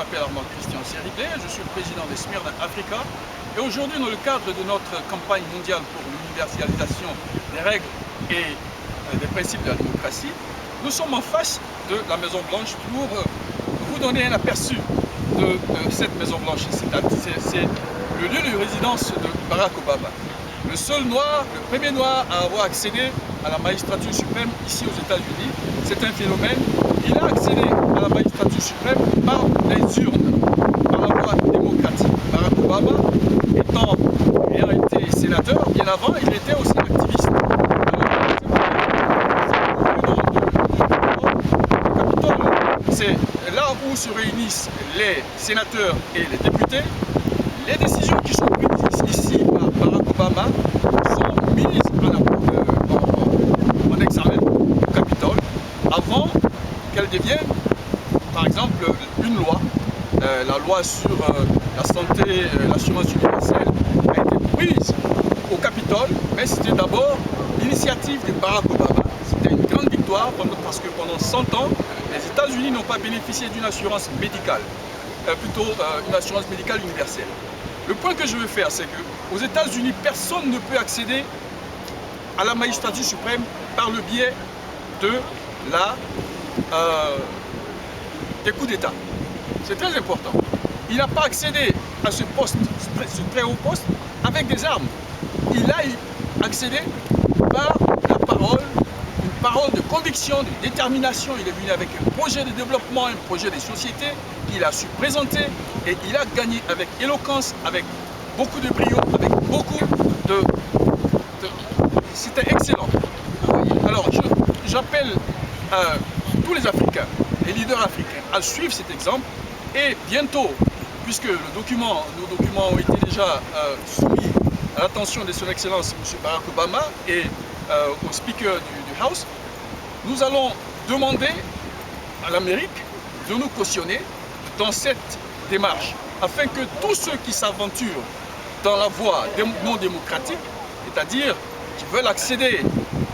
m'appelle Armand Christian Sérité, je suis le président de Smyrna Africa. Et aujourd'hui, dans le cadre de notre campagne mondiale pour l'universalisation des règles et des principes de la démocratie, nous sommes en face de la Maison Blanche pour vous donner un aperçu de cette Maison Blanche. C'est le lieu de résidence de Barack Obama. Le seul noir, le premier noir à avoir accédé à la magistrature suprême ici aux États-Unis. C'est un phénomène. Il a accédé à la magistrature suprême par les urnes, par la voie démocratique. Barack Obama, ayant été sénateur, bien avant, il était aussi activiste. C'est là où se réunissent les sénateurs et les députés. Les décisions qui sont prises ici par Barack Obama sont mises en examen au Capitole avant qu'elles deviennent, par exemple, une loi. La loi sur la santé, l'assurance universelle a été prise au Capitole, mais c'était d'abord l'initiative de Barack Obama. C'était une grande victoire parce que pendant 100 ans, les États-Unis n'ont pas bénéficié d'une assurance médicale, plutôt une assurance médicale universelle. Le point que je veux faire, c'est qu'aux États-Unis, personne ne peut accéder à la magistrature suprême par le biais de des coups d'État. C'est très important. Il n'a pas accédé à ce poste, ce très haut poste, avec des armes. Il a accédé par la parole, une parole de conviction, de détermination. Il est venu avec un projet de développement, un projet de société qu'il a su présenter et il a gagné avec éloquence, avec beaucoup de brio, avec beaucoup de... C'était excellent. Alors, j'appelle tous les Africains, les leaders africains, à suivre cet exemple et bientôt, puisque nos documents ont été déjà soumis à l'attention de son Excellence M. Barack Obama et au Speaker du House, nous allons demander à l'Amérique de nous cautionner dans cette démarche, afin que tous ceux qui s'aventurent dans la voie non démocratique, c'est-à-dire qui veulent accéder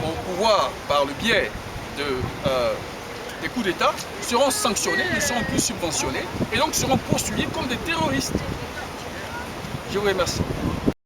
au pouvoir par le biais des coups d'État, seront sanctionnés, ne seront plus subventionnés et donc seront poursuivis comme des terroristes. Je vous remercie.